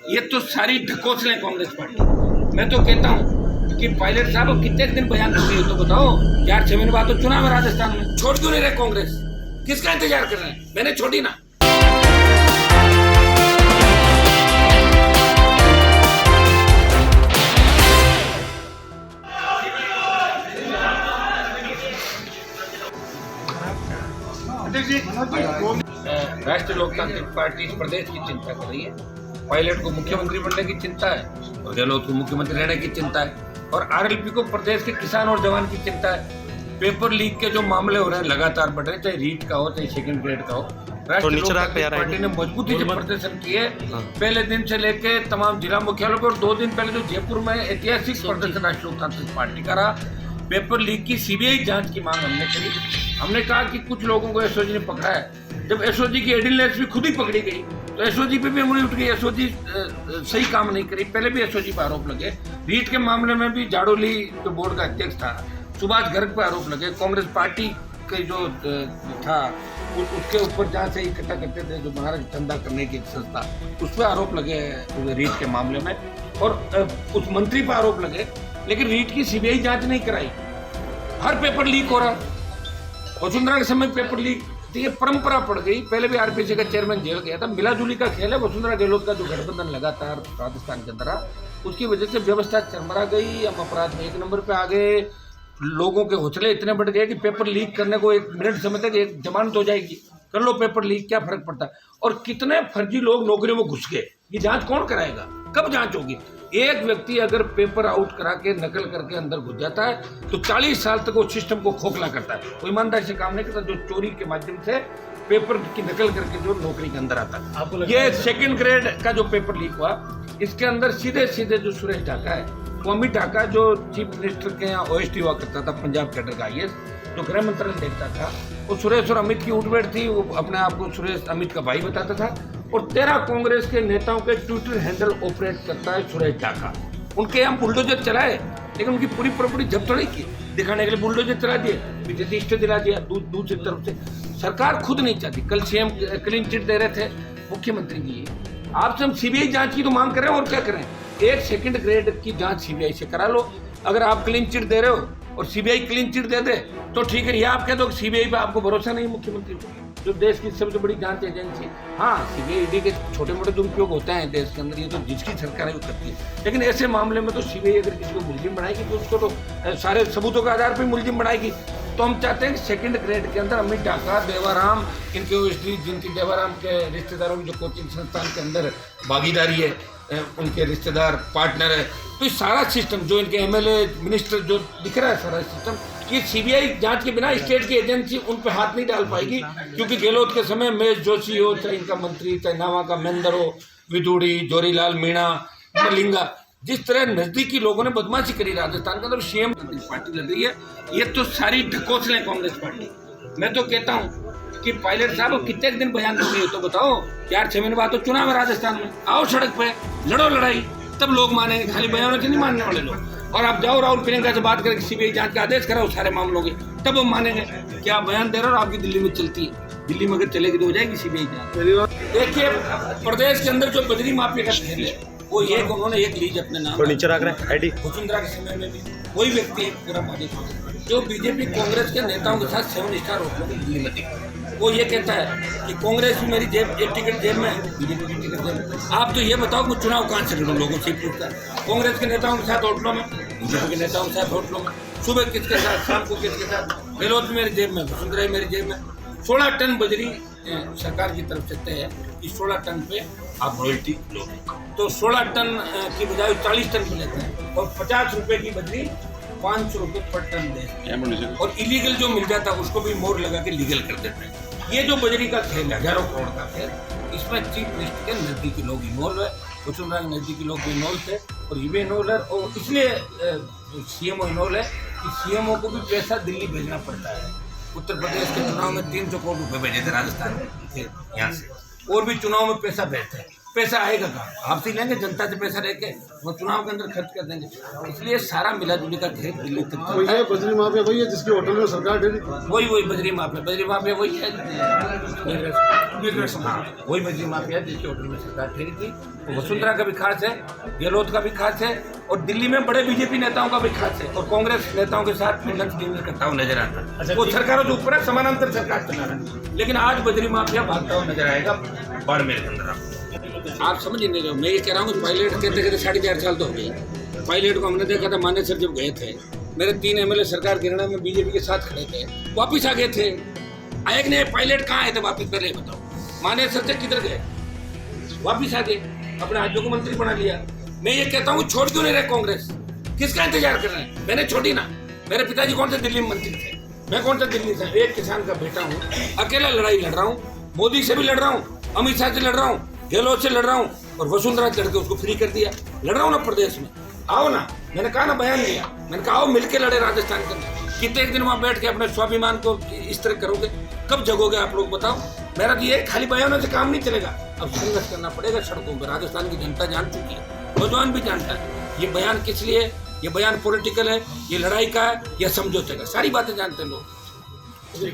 ये तो सारी ढकोसलें कांग्रेस पार्टी। मैं तो कहता हूँ कि पायलट साहब कितने दिन बयान करते हैं तो बताओ। 4-6 महीने बाद तो चुनाव है राजस्थान में, छोड़ क्यों नहीं रहे कांग्रेस? किसका इंतजार कर रहे हैं? मैंने छोड़ी ना। राष्ट्रीय लोकतांत्रिक पार्टी इस प्रदेश की चिंता कर रही है। पायलट को मुख्यमंत्री बनने की चिंता है और गहलोत को मुख्यमंत्री रहने की चिंता है और आरएलपी को प्रदेश के किसान और जवान की चिंता है। पेपर लीक के जो मामले हो रहे हैं लगातार बढ़ रहे हैं, चाहे रीट का हो चाहे सेकंड ग्रेड का हो। राष्ट्रीय लोकतांत्रिक पार्टी ने मजबूती से प्रदर्शन किए। पहले दिन से लेके तमाम जिला मुख्यालयों पर 2 दिन पहले जो जयपुर में ऐतिहासिक प्रदर्शन राष्ट्रीय लोकतांत्रिक पार्टी का रहा। पेपर लीक की सीबीआई जांच की मांग हमने करी। हमने कहा कि कुछ लोगों को एसओजी ने पकड़ा है। जब एसओजी की एडिलेंस भी खुद ही पकड़ी गई तो एसओजी पे भी उंगली उठ गई। एसओजी सही काम नहीं करी। पहले भी एसओजी पर आरोप लगे। रीट के मामले में भी जाडोली जो बोर्ड का अध्यक्ष था सुभाष गर्ग पर आरोप लगे। कांग्रेस पार्टी के जो था उसके ऊपर जहाँ से इकट्ठा करते थे जो महाराष्ट्र चंदा करने की संस्था, उस पर आरोप लगे रीट के मामले में और उस मंत्री पर आरोप लगे। लेकिन रीट की सीबीआई जांच नहीं कराई। हर पेपर लीक हो रहा। वसुंधरा के समय पेपर लीक तो ये परंपरा पड़ गई। पहले भी आरपीसी का चेयरमैन जेल गया था। मिलाजुली का खेल है। वसुंधरा गहलोत का जो गठबंधन लगातार राजस्थान के अंदर रहा, उसकी वजह से व्यवस्था चरमरा गई। हम अपराध में 1 नंबर पे आ गए। लोगों के हौसले इतने बढ़ गए कि पेपर लीक करने को 1 मिनट समझते कि एक जमानत हो जाएगी, कर लो पेपर लीक, क्या फर्क पड़ता है। और कितने फर्जी लोग नौकरियों में घुस गए। ये जांच कौन कराएगा? कब जांच होगी? एक व्यक्ति अगर पेपर आउट करा के नकल करके अंदर घुस जाता है तो 40 साल तक वो सिस्टम को खोखला करता है। वो ईमानदारी से काम नहीं करता जो चोरी के माध्यम से पेपर की नकल करके जो नौकरी के अंदर आता है। ये सेकंड ग्रेड का जो पेपर लीक हुआ, इसके अंदर सीधे सीधे जो सुरेश ढाका है, वो अमित ढाका जो चीफ मिनिस्टर के यहाँ ओएसडी हुआ करता था, पंजाब कैडर का आईएएस, जो गृह मंत्रालय देखता था, वो सुरेश और अमित की उठबैठ थी। वो अपने आप को सुरेश अमित का भाई बताता था और 13 कांग्रेस के नेताओं के ट्विटर हैंडल ऑपरेट करता है सुरेश ढाका। उनके यहाँ बुलडोजर चलाए लेकिन उनकी पूरी प्रॉपर्टी जब्त नहीं की। दिखाने के लिए बुलडोजर चला दिए, विदेशी स्टे दिला दिया दूसरी तरफ से। सरकार खुद नहीं चाहती। कल सीएम क्लीन चिट दे रहे थे मुख्यमंत्री जी। आपसे हम सीबीआई जांच की तो मांग करें और क्या करें? एक सेकंड ग्रेड की जांच सीबीआई से करा लो। अगर आप क्लीन चिट दे रहे हो और सीबीआई क्लीन चिट दे दे तो ठीक है। ये आप कह दो सीबीआई पे आपको भरोसा नहीं मुख्यमंत्री को, जो देश की सबसे बड़ी जांच एजेंसी। हाँ, सीबीआई ईडी के छोटे मोटे दुरुपयोग होते हैं देश के अंदर, ये तो जिसकी सरकार करती है। लेकिन ऐसे मामले में तो सीबीआई अगर किसी को मुलजिम बनाएगी तो उसको तो सारे सबूतों के आधार पर मुलजिम बनाएगी। तो हम चाहते हैं कि सेकंड ग्रेड के अंदर अमित ढाका, देवाराम, इनके ओएसडी जिनकी देवाराम के रिश्तेदारों की जो कोचिंग संस्थान के अंदर भागीदारी है, उनके रिश्तेदार पार्टनर है, तो ये सारा सिस्टम जो इनके एमएलए मिनिस्टर जो दिख रहा है सारा सिस्टम, ये सीबीआई जांच के बिना स्टेट की एजेंसी उन पर हाथ नहीं डाल पाएगी। क्योंकि गहलोत के समय महेश जोशी हो, चाहे इनका मंत्री, चाहे नावा का महेंद्र हो, विदुड़ी, जोरीलाल मीणा, मलिंगा, जिस तरह नजदीकी लोगों ने बदमाशी करी राजस्थान के अंदर, सीएम पार्टी लग रही है। ये तो सारी ढकोसलें कांग्रेस पार्टी। मैं तो कहता हूँ कि पायलट साहब कितने दिन बयान करते हो तो बताओ। 4-6 महीने बाद तो चुनाव है राजस्थान में, आओ सड़क पे लड़ो लड़ाई, तब लोग मानेंगे। खाली बयानों से नहीं मानने वाले लोग। और आप जाओ राहुल प्रियंका से बात करके सीबीआई जांच का आदेश कराओ सारे मामलों के, तब वो मानेंगे। क्या बयान दे रहे हो? आपकी दिल्ली में चलती है, दिल्ली में अगर चलेगी तो हो जाएगी सीबीआई जांच। देखिए, प्रदेश के अंदर जो बजरी माफिया का खेल है वो ये उन्होंने एक लीज अपने नाम वसुंधरा के समय में भी कोई व्यक्ति एक पूरा बाधित जो बीजेपी कांग्रेस के नेताओं के साथ 7 स्टार होटलों में दिल्ली में दिखा। वो ये कहता है कि कांग्रेस भी मेरी जेब एक टिकट जेब में है, बीजेपी की टिकट जेब में। आप तो ये बताओ कि चुनाव कहाँ से लड़ूं? लोगों से पूछता है। कांग्रेस के नेताओं के साथ होटलों में, बीजेपी के नेताओं के साथ होटलों में, सुबह किसके साथ, शाम को किसके साथ। गहलोत मेरी जेब में, वसुंधरा मेरी जेब में। 16 टन बजरी सरकार की तरफ से तय है कि 16 टन पे आप रॉयल्टी लो। तो 16 टन की बजाय 40 टन पे लेते हैं और 50 रुपए की बजरी 500 रुपये पर टन देते हैं। और इलीगल जो मिल जाता है उसको भी मोर लगा के लीगल कर देते हैं। ये जो बजरी का खेल है, हजारों करोड़ का खेल, इसमें चीफ मिनिस्टर के नजदीकी लोग इन्वॉल्व है, वसुंधरा के नजदीकी लोग भी इन्वॉल्व थे और ये भी इन्वॉल्व है। और इसलिए सीएमओ इन्वॉल्व है कि सीएमओ को भी पैसा दिल्ली भेजना पड़ता है। उत्तर प्रदेश के चुनाव में 300 करोड़ रुपए भेजे थे राजस्थान के यहाँ से, और भी चुनाव में पैसा भेजते हैं। पैसा आएगा कहाँ? आपसे लेंगे जनता से पैसा लेके, वो चुनाव के अंदर खर्च कर देंगे। इसलिए सारा मिला जुली का खेल दिल्ली तक तो ये बजरी माफिया वही है जिसकी होटल में सरकार ठहरी थी। वही बजरी माफिया वही है। हाँ, वही बजरी माफिया जिसके होटल में सरकार ठहरी थी। तो वसुंधरा का भी खास है, गहलोत का भी खास है, और दिल्ली में बड़े बीजेपी नेताओं का भी खास है, और कांग्रेस नेताओं के साथ में लंच डिनर करता हुआ नजर आता है। वो सरकारों के ऊपर समानांतर सरकार चला रहा है, लेकिन आज बजरी माफिया भागता हुआ नजर आएगा बाड़मेर के अंदर। आप समझ नहीं रहे, मैं ये कह रहा हूँ पायलट कहते 4.5 साल तो हो गए। पायलट को हमने देखा था, मानेसर जब गए थे, मेरे 3 MLA सरकार गिरना में बीजेपी के साथ खड़े थे, वापिस आ गए थे। आएग ने पायलट कहाँ आए थे वापिस, पहले बताओ। मानेसर से किधर गए, वापिस आ गए, अपने राज्यों को मंत्री बना लिया। मैं ये कहता हूँ छोड़ क्यों नहीं रहे कांग्रेस, किसका इंतजार कर रहे हैं? मैंने छोड़ी ना, मेरे पिताजी कौन से दिल्ली में मंत्री थे, मैं कौन सा दिल्ली से एक किसान का बेटा हूँ, अकेला लड़ाई लड़ रहा हूँ, मोदी से भी लड़ रहा हूँ, अमित शाह से लड़ रहा हूँ, गहलोत से लड़ रहा हूँ, और वसुंधरा चढ़ के उसको फ्री कर दिया। लड़ रहा हूँ ना प्रदेश में, आओ ना, मैंने कहा ना, बयान दिया, मैंने कहा आओ मिलके लड़े राजस्थान के अंदर। कितने एक दिन वहाँ बैठ के अपने स्वाभिमान को इस तरह करोगे, कब जगोगे आप लोग बताओ? मेरा तो ये खाली बयानों से काम नहीं चलेगा, अब संघर्ष करना पड़ेगा सड़कों पर। राजस्थान की जनता जान चुकी है, नौजवान भी जानता है ये बयान किस लिए, ये बयान पॉलिटिकल है, ये लड़ाई का है या समझौते का, सारी बातें जानते हैं लोग।